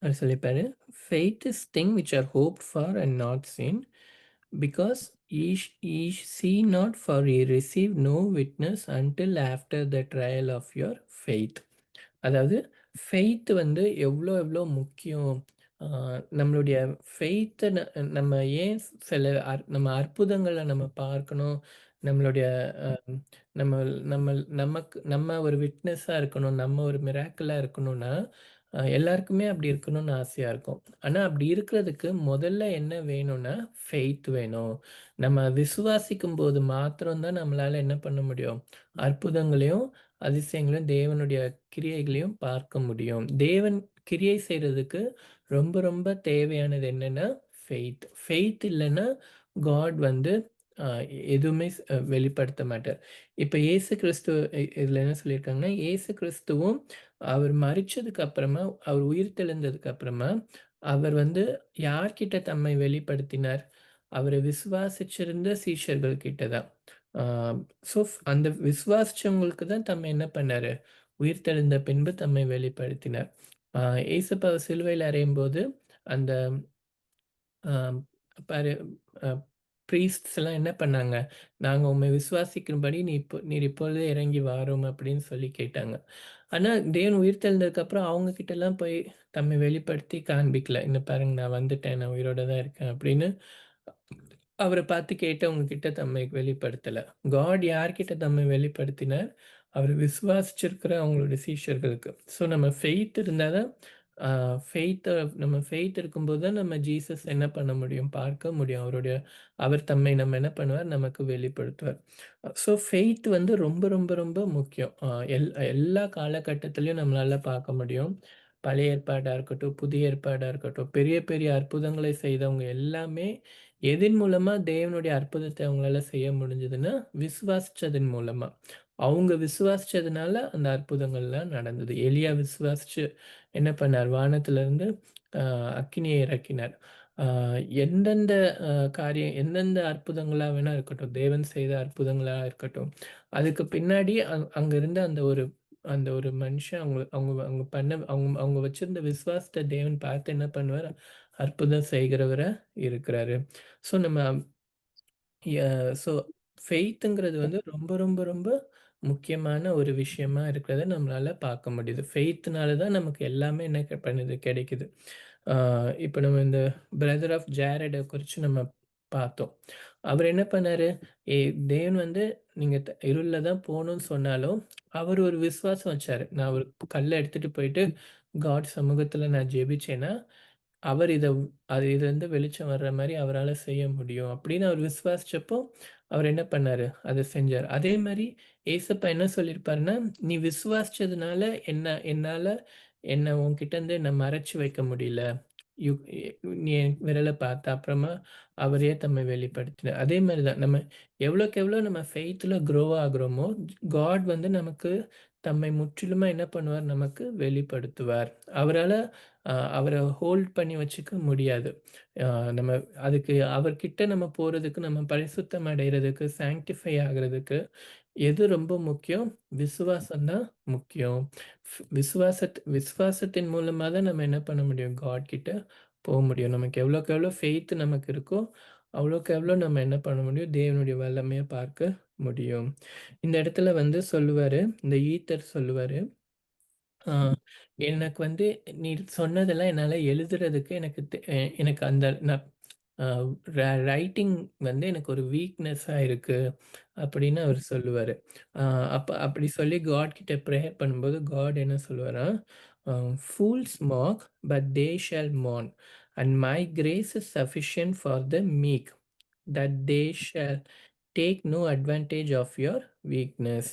A: அவரு சொல்லியிருப்பாரு, "faith is thing which are hoped for and not seen. Because ye see not for ye receive no witness until after the trial of your faith." அதாவது ஃபெய்த் வந்து எவ்வளோ எவ்வளோ முக்கியம். ஆ, நம்மளுடைய ஃபெய்த்தை நம்ம ஏன் சில நம்ம அற்புதங்களை நம்ம பார்க்கணும். நம்மளுடைய அஹ், நம்ம நம்ம நம்ம ஒரு விட்னஸாக இருக்கணும். நம்ம ஒரு மிராக்கிளாக இருக்கணும்னா எல்லாருக்குமே அப்படி இருக்கணும்னு ஆசையாக இருக்கும். ஆனால் அப்படி இருக்கிறதுக்கு முதல்ல என்ன வேணும்னா ஃபெய்த் வேணும். நம்ம விசுவாசிக்கும் போது மாத்திரம்தான் நம்மளால என்ன பண்ண முடியும், அற்புதங்களையும் அதிசயங்களையும் தேவனுடைய கிரியைகளையும் பார்க்க முடியும். தேவன் கிரியை செய்றதுக்கு ரொம்ப ரொம்ப தேவையானது என்னன்னா, ஃபெய்த். ஃபெய்த் இல்லன்னா, காட் வந்து அ எதுவுமே வெளிப்படுத்த மாட்டார். இப்ப இயேசு கிறிஸ்து இதுல என்ன சொல்லியிருக்காங்கன்னா, இயேசு கிறிஸ்துவும் அவர் மரிச்சதுக்கு அப்புறமா, அவர் உயிர்த்தெழுந்ததுக்கு அப்புறமா, அவர் வந்து யார்கிட்ட தம்மை வெளிப்படுத்தினார்? அவர விசுவாசிச்சிருந்த சீஷர்கள் கிட்ட தான். ஆ ஸோ அந்த விசுவாசிச்சவங்களுக்கு தான் தம்மை என்ன பண்ணாரு? உயிர்த்தெழுந்த பின்பு தம்மை வெளிப்படுத்தினார். ஆ ஏசப்பாவ சிலுவையில அறையும்போது, அந்த ஆம், பாரு அ ப்ரீஸ்ட்ஸ்லாம் என்ன பண்ணாங்க? "நாங்க உம்மை விசுவாசிக்கும்படி நீர் இப்பொழுதே இறங்கி வாரும்" அப்படின்னு சொல்லி கேட்டாங்க. ஆனா தேவன் உயிர்த்தெழுந்ததுக்கப்புறம் அவங்க கிட்டலாம் போய் தம்மை வெளிப்படுத்தி காண்பிக்கல. "இங்க பாருங்க நான் வந்துட்டேன். நான் உயிரோட தான் இருக்கேன்" அப்படின்னு அவர பார்த்து கேட்டவங்க கிட்ட தம்மை வெளிப்படுத்தல. காட் யார்கிட்ட தம்மை வெளிப்படுத்தினார்? அவர விசுவாசிச்சிருக்கிற அவங்களுடைய சீஷர்களுக்கு. ஸோ நம்ம ஃபெய்த் இருந்தா தான் அ நம்ம ஃபெய்த் இருக்கும்போது தான் நம்ம ஜீசஸ் என்ன பண்ண முடியும்? பார்க்க முடியும். அவர் தம்மை நம்ம என்ன பண்ணுவார்? நமக்கு வெளிப்படுத்துவார். ஸோ ஃபெய்த் வந்து ரொம்ப ரொம்ப ரொம்ப முக்கியம். எல்லா காலகட்டத்திலயும் நம்மளால பார்க்க முடியும். பழைய ஏற்பாடா இருக்கட்டும், புதிய ஏற்பாடா இருக்கட்டும், பெரிய பெரிய அற்புதங்களை செய்தவங்க எல்லாமே எதின் மூலமா தேவனுடைய அற்புதத்தை அவங்களால செய்ய முடிஞ்சதுன்னா, விசுவாசிச்சதன் மூலமா. அவங்க விசுவாசிச்சதுனால அந்த அற்புதங்கள்லாம் நடந்தது. எலியா விசுவாசிச்சு என்ன பண்ணார்? வானத்திலிருந்து அ அக்கினியை இறக்கினார். அ எந்தெந்த எந்தெந்த அற்புதங்களா வேணா இருக்கட்டும், தேவன் செய்த அற்புதங்களா இருக்கட்டும், அதுக்கு பின்னாடி அங்க இருந்த அந்த ஒரு மனுஷன் அவங்க அவங்க அவங்க பண்ண அவங்க அவங்க வச்சிருந்த விசுவாசத்த தேவன் பார்த்து என்ன பண்ணுவார்? அற்புதம் செய்கிறவரா இருக்கிறாரு. ஸோ நம்ம ய ஸோ ஃபெய்த்துங்கிறது வந்து ரொம்ப, ரொம்ப, ரொம்ப முக்கியமான ஒரு விஷயமா இருக்கிறத நம்மளால பார்க்க முடியுது. ஃபெய்த்னால தான் நமக்கு எல்லாமே என்ன பண்ணுது கிடைக்குது. ஆ இப்ப நம்ம இந்த பிரதர் ஆஃப் ஜேரட குறிச்சு நம்ம பார்த்தோம். அவர் என்ன பண்ணாரு? எ தேவன் வந்து நீங்க இருள்ல தான் போணும்னு சொன்னாலும், அவர் ஒரு விசுவாசம் வச்சாரு. நான் ஒரு கல்ல எடுத்துட்டு போயிட்டு காட் சமூகத்துல நான் ஜெபிச்சேன்னா, அவர் இதுலருந்து வெளிச்சம் வர்ற மாரி அவரால செய்ய முடியும் அப்படின்னு அவர் விசுவாசிச்சப்போ, அவர் என்ன பண்ணாரு? அத செஞ்சாரு. அதே மாரி ஏசப்பா என்ன சொல்லியிருப்பாருன்னா, "நீ விசுவாசிச்சதுனால என்னால உன்கிட்டருந்து என்ன மறைச்சு வைக்க முடியல. யு எ நீ என் விரல பார்த்த." அப்புறமா அவரே தம்மை வெளிப்படுத்தினார். அதே மாரி தான் நம்ம எவ்வளோக்கு எவ்வளோ நம்ம ஃபெய்த்ல க்ரோ ஆகுறோமோ, காட் வந்து நமக்கு தம்மை முற்றிலுமா என்ன பண்ணுவார்? நமக்கு வெளிப்படுத்துவார். அவரால அவர ஹோல்ட் பண்ணி வச்சுக்க முடியாது. அ நம்ம அதுக்கு அவர்கிட்ட நம்ம போறதுக்கு, நம்ம பரிசுத்தம் அடையறதுக்கு, சாங்டிஃபை ஆகுறதுக்கு எது ரொம்ப முக்கியம்? விசுவாசம் தான் முக்கியம். விசுவாசத்தின் மூலமா தான் நம்ம என்ன பண்ண முடியும்? காட் கிட்ட முடியும். நமக்கு எவ்வளோக்கு எவ்வளோ ஃபெய்த் நமக்கு இருக்கோ, அவ்வளோக்கு எவ்வளோ நம்ம என்ன பண்ண முடியும்? தேவனுடைய வல்லமைய பார்க்க முடியும். இந்த இடத்துல வந்து சொல்லுவாரு, இந்த ஈத்தர் சொல்லுவாரு, ஆ எனக்கு வந்து நீ சொன்னதெல்லாம் என்னால எழுதுறதுக்கு எனக்கு அந்த நான் அ ரைட்டிங் வந்து எனக்கு ஒரு வீக்னஸா இருக்கு அப்படின்னு அவர் சொல்லுவாரு. அ அப்படி சொல்லி காட் கிட்ட ப்ரேயர் பண்ணும்போது காட் என்ன சொல்லுவாராம், "fools mock but they shall mourn and my grace is sufficient for the meek that they shall take no advantage of your weakness.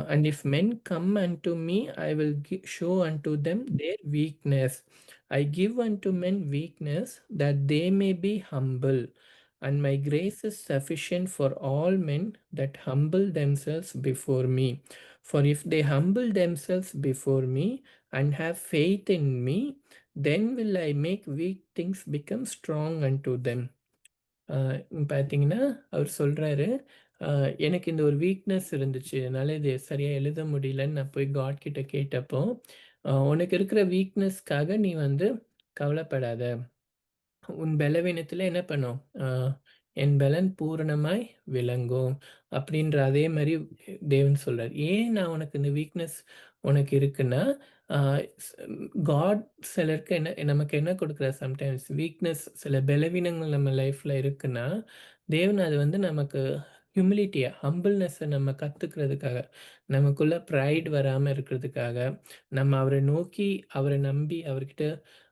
A: And if men come unto me, I will show unto them their weakness. I give unto men weakness that they may be humble. And my grace is sufficient for all men that humble themselves before me. For if they humble themselves before me and have faith in me, then will I make weak things become strong unto them." அ பார்த்தீங்கன்னா, அவர் சொல்றாரு, "அ எனக்கு இந்த ஒரு weakness இருந்துச்சு. என்னால இது சரியா எழுத முடியலன்னு நான் போய் காட் கிட்ட கேட்டப்போ, உனக்கு இருக்கிற வீக்னஸ்க்காக நீ வந்து கவலைப்படாத. உன் பலவீனத்தில என்ன பண்ணும்? என் பலன் பூரணமாய் விளங்கும்." அப்படின்ற அதே மாரி தேவன் சொல்றார். ஏன் நான் உனக்கு இந்த வீக்னஸ் உனக்கு இருக்குன்னா, ஆ ஸ் காட் சிலருக்கு நமக்கு என்ன குடுக்குறார் சம்டைம்ஸ் வீக்னஸ் சில பலவீனங்கள் நம்ம லைஃப்ல இருக்குன்னா, தேவன் அது வந்து நமக்கு ஹம்பிள்னஸ்ஸ நம்ம கத்துக்கிறதுக்காக, நமக்குள்ள ப்ரைட் வராம இருக்கிறதுக்காக, நம்ம அவர நோக்கி, அவர நம்பி,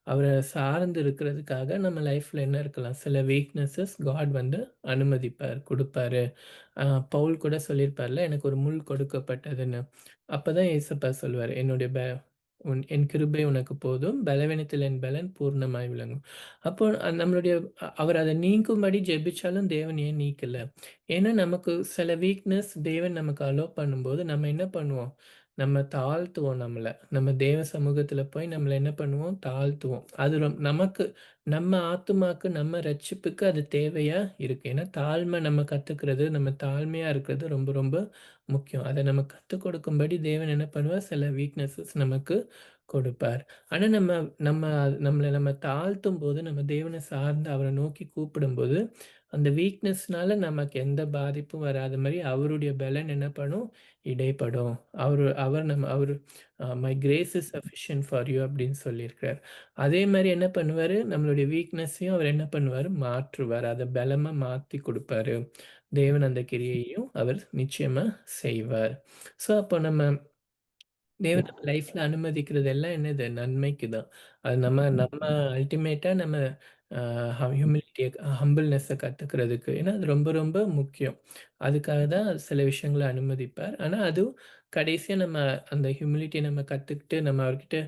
A: அவர சார்ந்து இருக்கிறதுக்காக நம்ம லைஃப்ல என்ன இருக்கலாம்? சில வீக்னஸஸ் காட் வந்து அனுமதிப்பார், குடுப்பாரு. அ பவுல் கூட சொல்லியிருப்பார்ல, எனக்கு ஒரு முள் கொடுக்கப்பட்டதுன்னு. அப்பதான் ஏசப்பா சொல்லுவாரு, என் கிருபை உனக்கு போதும். பலவீனத்தில் என் பலன் பூர்ணமாய் விளங்கும்." அப்போ நம்மளுடைய அவர் அத நீங்கும்படி ஜெபிச்சாலும் தேவன் ஏன் நீக்கல? ஏன்னா நமக்கு சில வீக்னஸ் தேவன் நமக்கு பண்ணும்போது, நம்ம என்ன பண்ணுவோம்? நம்ம தாழ்த்துவோம் நம்மள. நம்ம தேவ சமூகத்துல போய் நம்மள என்ன பண்ணுவோம்? தாழ்த்துவோம். அது நமக்கு நம்ம ஆத்துமாக்கு, நம்ம ரட்சிப்புக்கு அது தேவையா இருக்கு. ஏன்னா தாழ்மை நம்ம கத்துக்கிறது, நம்ம தாழ்மையா இருக்கிறது ரொம்ப ரொம்ப முக்கியம். அத நம்ம கத்துக் கொடுக்கும்படி தேவன் என்ன பண்ணுவார்? சில வீக்னஸஸ் நமக்கு கொடுப்பார். ஆனா நம்ம நம்ம தாழ்த்தும்போது, நம்ம தேவன சார்ந்து அவர நோக்கி கூப்பிடும்போது, அந்த வீக்னஸ்னால நமக்கு எந்த பாதிப்பும் வராத மாரி அவருடைய பெலன் என்ன பண்ணும்? இடைப்படும். அவரு "my grace is sufficient for you" அப்படின்னு சொல்லியிருக்கிறார். அதே மாரி என்ன பண்ணுவாரு? நம்மளுடைய வீக்னஸையும் அவர் என்ன பண்ணுவாரு? மாற்றுவார். அத பலமா மாத்தி குடுப்பாரு. தேவன் அந்த கிரியையையும் அவர் நிச்சயமா செய்வார். ஸோ, அப்போ தேவன் நம்ம லைஃப்ல அனுமதிக்கிறது எல்லாம் என்னது? நன்மைக்கு தான். அது நம்ம அல்டிமேட்டா நம்ம அ ஹம்பிள்னெஸ்ஸ கத்துக்கிறதுக்கு. ஏன்னா, அது ரொம்ப ரொம்ப முக்கியம். அதுக்காக தான் சில விஷயங்கள அனுமதிப்பார். ஆனா, அதுவும் கடைசியா நம்ம அந்த ஹியூமிலிட்டிய நம்ம கத்துக்கிட்டு, நம்ம அவர்கிட்ட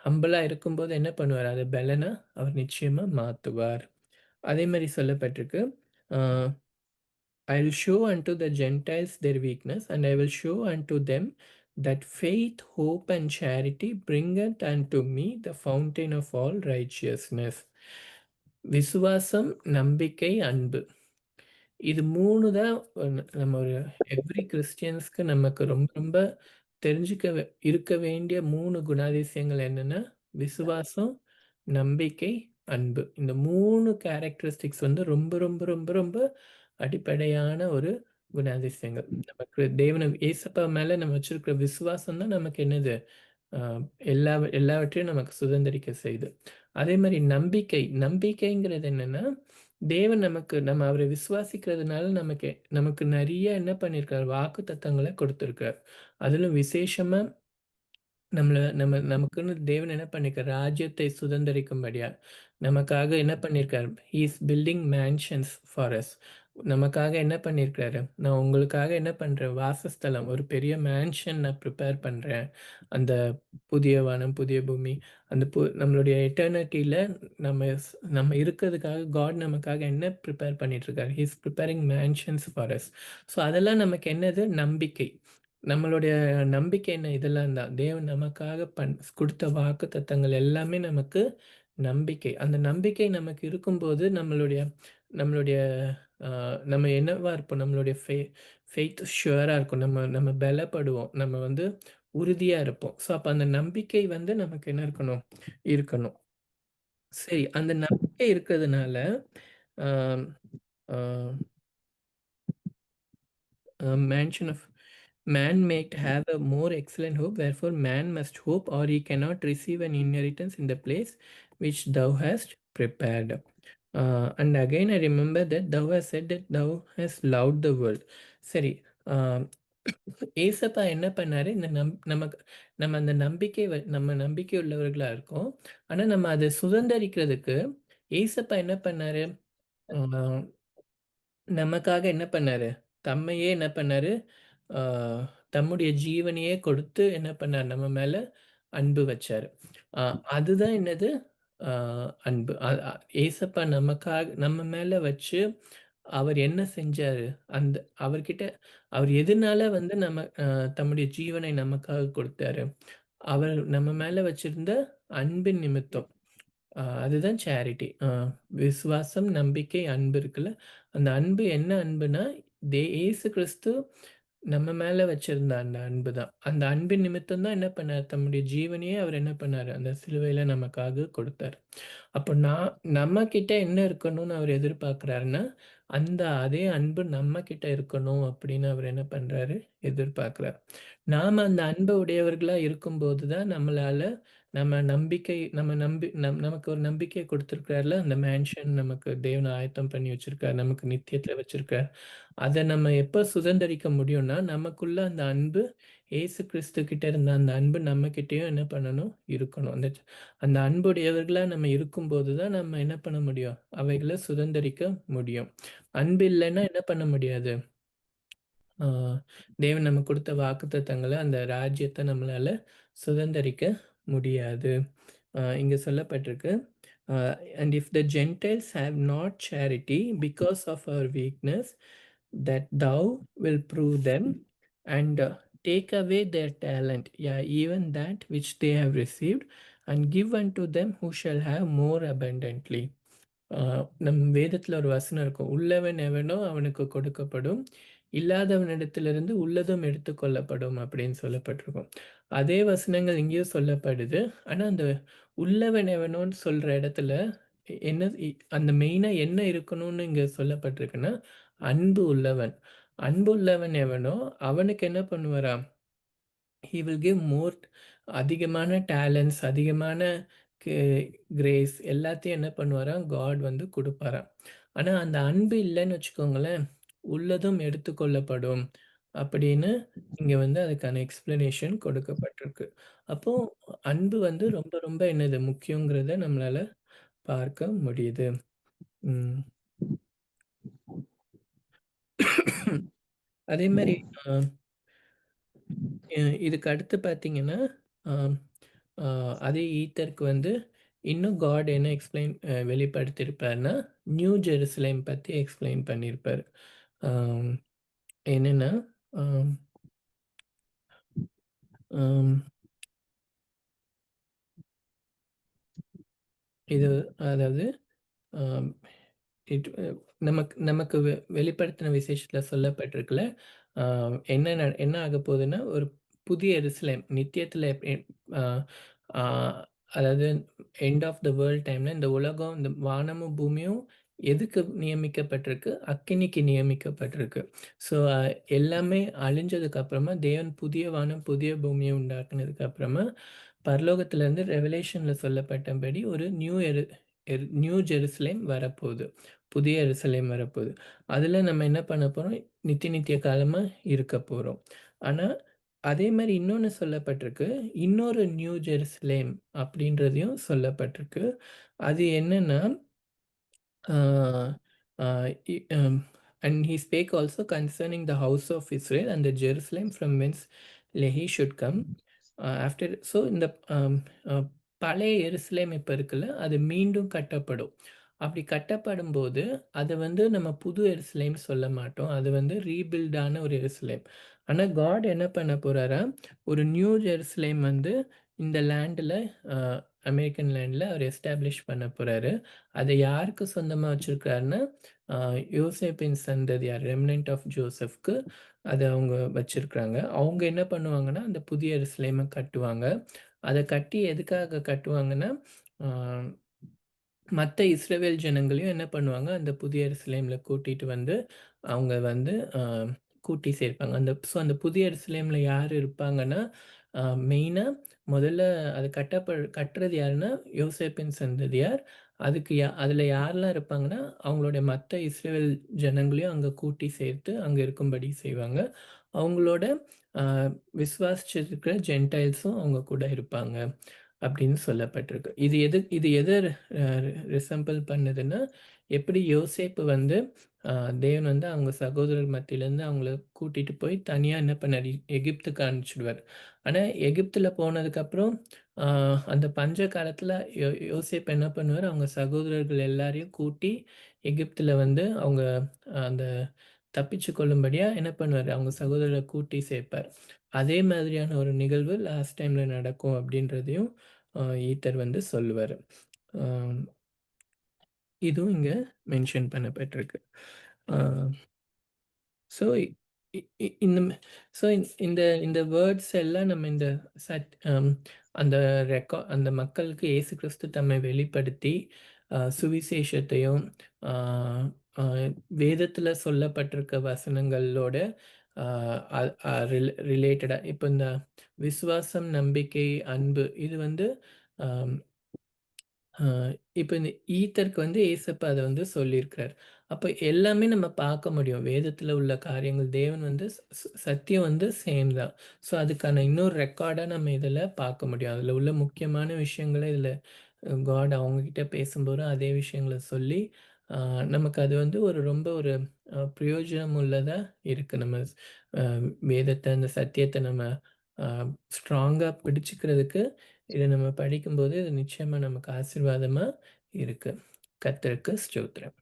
A: ஹம்பிளா இருக்கும்போது என்ன பண்ணுவார்? அத பெலனா அவர் நிச்சயமா மாத்துவார். அதே மாரி சொல்லப்பட்டிருக்கு. அ "I'll show unto the Gentiles their weakness, and I will show unto them that faith, hope, and charity bringeth unto me the fountain of all righteousness." விசுவாசம், நம்பிக்கை, அன்பு. இது 3 தான் நம்ம ஒரு எவ்ரி கிறிஸ்டியன்ஸ்க்கு நமக்கு ரொம்ப ரொம்ப தெரிஞ்சுக்க இருக்க வேண்டிய 3 குணாதிசயங்கள் என்னன்னா, விசுவாசம், நம்பிக்கை, அன்பு. இந்த 3 கேரக்டரிஸ்டிக்ஸ் வந்து ரொம்ப ரொம்ப ரொம்ப ரொம்ப அடிப்படையான ஒரு குணாதிசயங்கள். நமக்கு ஏசப்பா மேல நம்ம வச்சிருக்கிற விசுவாசம் தான் நமக்கு என்னது? அ எல்லாவற்றையும் நமக்கு சுதந்திரிக்க செய்யுது. அதே மாரி நம்பிக்கைங்கிறது என்னன்னா, தேவன் நம்ம அவர விசுவாசிக்கிறதுனால நமக்கு நெறைய என்ன பண்ணியிருக்காரு? வாக்குத்தத்தங்கள குடுத்திருக்கார். அதிலும் விசேஷமா நமக்குன்னு தேவன் என்ன பண்ணியிருக்காரு? ராஜ்யத்தை சுதந்தரிக்கும்படியா. நமக்காக என்ன பண்ணியிருக்காரு? He is building mansions for us. நமக்காக என்ன பண்ணியிருக்காரு? நான் உங்களுக்காக என்ன பண்றேன்? வாசஸ்தலம், ஒரு பெரிய மேன்ஷன் நான் ப்ரிப்பேர் பண்றேன். அந்த புதிய வானம், புதிய பூமி, அந்த நம்மளுடைய எட்டர்னிட்டில நம்ம இருக்கிறதுக்காக காட் நமக்காக என்ன ப்ரிப்பேர் பண்ணிட்டு இருக்காரு? He is preparing mansions for us. So அதெல்லாம் நமக்கு என்னது? நம்பிக்கை. நம்மளுடைய நம்பிக்கை என்ன? இதெல்லாம் தான். தேவன் நமக்காக குடுத்த வாக்குத்தத்தங்கள் எல்லாமே நமக்கு நம்பிக்கை. அந்த நம்பிக்கை நமக்கு இருக்கும்போது, நம்மளுடைய நம்மளுடைய அ நம்ம என்னவா இருப்போம்? நம்மளுடைய ஃபெய்த் ஷூரா இருக்கும். நம்ம நம்ம பலப்படுவோம். நம்ம வந்து உறுதியா இருப்போம். ஸோ, அப்ப அந்த நம்பிக்கை வந்து நமக்கு என்ன இருக்கணும்? இருக்கணும். சரி, அந்த நம்பிக்கை இருக்கிறதுனால, uh uh mansion of Man might have a more excellent hope, wherefore man must hope, or he cannot receive an inheritance in the place which thou hast prepared. And again, I remember that thou hast said that thou hast loved the world. சரி, ஏசப்பா என்ன பண்ணாரு? இந்த நமக்கு நம்ம அந்த நம்பிக்கை நம்ம நம்பிக்கை உள்ளவர்களா இருக்கோம். ஆனா நம்ம அதை சுதந்தரிக்கிறதுக்கு ஏசப்பா என்ன பண்ணாரு? ஆ நமக்காக என்ன பண்ணாரு? தம்மையே என்ன பண்ணாரு? ஆ தம்முடைய ஜீவனையே கொடுத்து என்ன பண்ணாரு? நம்ம மேல அன்பு வச்சாரு. அ அதுதான் என்னது? ஆ அன்பு. அ அ ஏசப்பா நமக்காக நம்ம மேல வச்சு, அவர் என்ன செஞ்சாரு? அந்த அவர்கிட்ட அவர் எதுனால வந்து தம்முடைய ஜீவனை நமக்காக கொடுத்தாரு? அவர் நம்ம மேல வச்சிருந்த அன்பின் நிமித்தம். அதுதான் சேரிட்டி. விசுவாசம், நம்பிக்கை, அன்பு இருக்குல்ல. அந்த அன்பு என்ன அன்புனா, இயேசு கிறிஸ்து நம்ம மேல வச்சிருந்த அந்த அன்பு தான். அந்த அன்பின் நிமித்தம் தான் என்ன பண்ணாரு? தம்முடைய ஜீவனையே அவர் என்ன பண்ணாரு? அந்த சிலுவையில நமக்காக கொடுத்தாரு. அப்போ நம்மகிட்ட என்ன இருக்கணும்னு அவர் எதிர்பார்க்கிறாருன்னா, அந்த அதே அன்பு நம்மகிட்ட இருக்கணும் அப்படின்னு அவர் என்ன பண்றாரு? எதிர்பார்க்கிறார். நாம அந்த அன்பு உடையவர்களா இருக்கும்போது தான் நம்மளால நம்ம நம்பிக்கை நம்ம நம்பி நமக்கு ஒரு நம்பிக்கை குடுத்திருக்கிறார்ல, அந்த மேன்ஷன் நமக்கு தேவன் ஆயத்தம் பண்ணி வச்சிருக்கார். நமக்கு நித்தியத்துல வச்சிருக்கார். அத நம்ம எப்ப சுதந்தரிக்க முடியும்னா, நமக்குள்ள அந்த அன்பு இயேசு கிறிஸ்து கிட்ட இருந்த அந்த அன்பு நம்மகிட்டயும் என்ன பண்ணணும்? இருக்கணும். அந்த அந்த அன்புடையவர்களா நம்ம இருக்கும்போது தான் நம்ம என்ன பண்ண முடியும்? அவைகள சுதந்தரிக்க முடியும். அன்பு இல்லன்னா என்ன பண்ண முடியாது? ஆ தேவன் நமக்கு குடுத்த வாக்குத்தத்தங்கள, அந்த ராஜ்யத்த நம்மளால சுதந்தரிக்க முடியாது. இங்க சொல்லப்பட்டிருக்கு. Uh "and if the gentiles have not charity because of our weakness, that thou will prove them and take away their talent, yeah, even that which they have received, and give unto them who shall have more abundantly." நம் வேதத்துல ஒரு வசனம் இருக்கும். "உள்ளவன் எவனோ அவனுக்கு கொடுக்கப்படும், இல்லாதவனிடத்திலிருந்து உள்ளதும் எடுத்துக்கொள்ளப்படும்" அப்படின்னு சொல்லப்பட்டிருக்கும். அதே வசனங்கள் இங்கேயும் சொல்லப்படுது. ஆனா அந்த உள்ளவன் எவனோன்னு சொல்ற இடத்துல என்ன அந்த மெயினா என்ன இருக்கணும்னு இங்க சொல்லப்பட்டிருக்குன்னா, அன்பு உள்ளவன். அன்பு உள்ளவன் எவனோ அவனுக்கு என்ன பண்ணுவாராம்? ஹி வில் கிவ் மோர், அதிகமான டேலண்ட்ஸ், அதிகமான கே கிரேஸ் எல்லாத்தையும் என்ன பண்ணுவாராம்? காட் வந்து குடுப்பாராம். ஆனா அந்த அன்பு இல்லன்னு வச்சுக்கோங்களேன், உள்ளதும் எடுத்துக்கொள்ளப்படும் அப்படின்னு இங்க வந்து அதுக்கான எக்ஸ்ப்ளனேஷன் கொடுக்கப்பட்டிருக்கு. அப்போ அன்பு வந்து ரொம்ப ரொம்ப என்னது முக்கியங்கிறத நம்மளால பார்க்க முடியுது. ம். அதே மாரி அ அ இதுக்கு அடுத்து பார்த்தீங்கன்னா, ஆம் அ அதே ஈத்தருக்கு வந்து இன்னும் காட் என்ன வெளிப்படுத்தியிருப்பார்ன்னா, நியூ ஜெருசலேம் பத்தி எக்ஸ்ப்ளைன் பண்ணியிருப்பாரு. ஆம் என்னன்னா, ஆம் ஆம் இது அதாவது ஆம் இட் நமக்கு நமக்கு வெளிப்படுத்தின விசேஷத்துல சொல்லப்பட்டிருக்குல்ல, அ என்ன ஆகப்போகுதுன்னா, ஒரு புதிய எருசலேம் நித்தியத்துல அ ஆ அதாவது எண்ட் ஆஃப் த வேர்ல்ட் டைம்ல இந்த உலகம், இந்த வானமும், பூமியும் எதுக்கு நியமிக்கப்பட்டிருக்கு? அக்கினிக்கு நியமிக்கப்பட்டிருக்கு. ஸோ எல்லாமே அழிஞ்சதுக்கு அப்புறமா, தேவன் புதிய வானம், புதிய பூமிய உண்டாக்குனதுக்கு அப்புறமா, பரலோகத்திலிருந்து ரெவலேஷன்ல சொல்லப்பட்டபடி ஒரு நியூ ஜெருசலேம் வரப்போகுது. புதிய எருசலேம் வரப்போகுது. அதுல நம்ம என்ன பண்ண போறோம்? நித்திய நித்திய காலமா இருக்க போறோம். ஆனா, அதே மாரி இன்னொன்னு சொல்லப்பட்டிருக்கு. இன்னொரு நியூ ஜெருசலேம் அப்படின்றதையும் சொல்லப்பட்டிருக்கு. அது என்னன்னா, ஆ ஆ இ அம் "And he spake also concerning the house of Israel and the Jerusalem from whence Lehi should come." After so இந்த அம் அ பழைய எருசலேம் இப்ப இருக்குல்ல, அது மீண்டும் கட்டப்படும். அப்படி கட்டப்படும்போது, அத வந்து நம்ம புது எருசலேம் சொல்ல மாட்டோம். அது வந்து ரீபில்டான ஒரு எருசலேம். ஆனா காட் என்ன பண்ண போறாரா, ஒரு நியூ ஜெருசலேம் வந்து இந்த லேண்ட்ல அ அமெரிக்கன் லேண்ட்ல அவர் எஸ்டாப்ளிஷ் பண்ண போறாரு. அத யாருக்கு சொந்தமா வச்சிருக்காருன்னா, அ யோசேப்பின் சந்ததியார் ரெமனன்ட் ஆஃப் ஜோசப்க்கு அத அவங்க வச்சிருக்கிறாங்க. அவங்க என்ன பண்ணுவாங்கன்னா, அந்த புதிய எருசலேம கட்டுவாங்க. அத கட்டி எதுக்காக கட்டுவாங்கன்னா, ஆ மத்த இஸ்ரவேல் ஜனங்களையும் என்ன பண்ணுவாங்க, அந்த புதிய எருசலேம்ல கூட்டிட்டு வந்து, அவங்க வந்து கூட்டி சேர்ப்பாங்க. அந்த புதிய எருசலேம்ல யார் இருப்பாங்கன்னா, அ மெயினா முதல்ல அது கட்டுறது யாருன்னா, யோசேப்பின் சந்ததியார். அதுல யாரெல்லாம் இருப்பாங்கன்னா, அவங்களுடைய மத்த இஸ்ரவேல் ஜனங்களையும் அங்க கூட்டி சேர்த்து, அங்க இருக்கும்படி செய்வாங்க. அவங்களோட அ விசுவாசிச்சிருக்கிற ஜென்டைல்ஸும் அவங்க கூட இருப்பாங்க. அப்படின்னு சொல்லப்பட்டிருக்கு. இது எத அ ரிசெம்பிள் பண்ணுதுன்னா, எப்படி யோசேப்பு வந்து அ தேவன் வந்து அவங்க சகோதரர் மத்தியிலேருந்து அவங்கள கூட்டிட்டு போய் தனியா என்ன பண்ணாரு, எகிப்துக்கு அனுப்பிச்சுடுவாரு. ஆனா எகிப்துல போனதுக்கப்புறம் அ அந்த பஞ்ச காலத்துல யோசேப்பு என்ன பண்ணுவாரு, அவங்க சகோதரர்கள் எல்லாரையும் கூட்டி எகிப்துல வந்து அவங்க அந்த தப்பிச்சு கொள்ளும்படியா என்ன பண்ணுவாரு, அவங்க சகோதரர கூட்டி சேர்ப்பார். அதே மாதிரியான ஒரு நிகழ்வு லாஸ்ட் டைம்ல நடக்கும் அப்படின்றதையும் ஈத்தர் வந்து சொல்லுவாரு. அ இதுவும் இங்க மென்ஷன் பண்ணப்பட்டிருக்கு. அ ஸோ இ இ இந்த ம ஸோ இந்த இந்த வேர்ட்ஸ் எல்லாம் நம்ம இந்த அந்த அந்த மக்களுக்கு இயேசு கிறிஸ்து தம்மை வெளிப்படுத்தி, சுவிசேஷத்தையும், அ அ வேதத்தில சொல்லப்பட்டிருக்க வசனங்களோட அ அ அ ரிலேட்டடா இப்ப இந்த விசுவாசம், நம்பிக்கை, அன்பு இது வந்து அ ஆ, இப்ப இந்த ஈத்தருக்கு வந்து ஏசப்பா அத வந்து சொல்லியிருக்கிறார். அப்ப எல்லாமே நம்ம பார்க்க முடியும். வேதத்துல உள்ள காரியங்கள் தேவன் வந்து சத்தியம் வந்து சேம் தான். ஸோ அதுக்கான இன்னொரு ரெக்கார்டா நம்ம இதுல பார்க்க முடியும். அதுல உள்ள முக்கியமான விஷயங்கள இதுல காட் அவங்ககிட்ட பேசும்போது அதே விஷயங்கள சொல்லி, ஆ நமக்கு அது வந்து ரொம்ப ஒரு பிரயோஜனம் உள்ளதா இருக்கு. நம்ம அ வேதத்த, அந்த சத்தியத்த நம்ம அ ஸ்ட்ராங்கா பிடிச்சுக்கிறதுக்கு இத நம்ம படிக்கும்போது, இது நிச்சயமா நமக்கு ஆசீர்வாதமா இருக்கு. கர்த்தருக்கு ஸ்தோத்திரம்.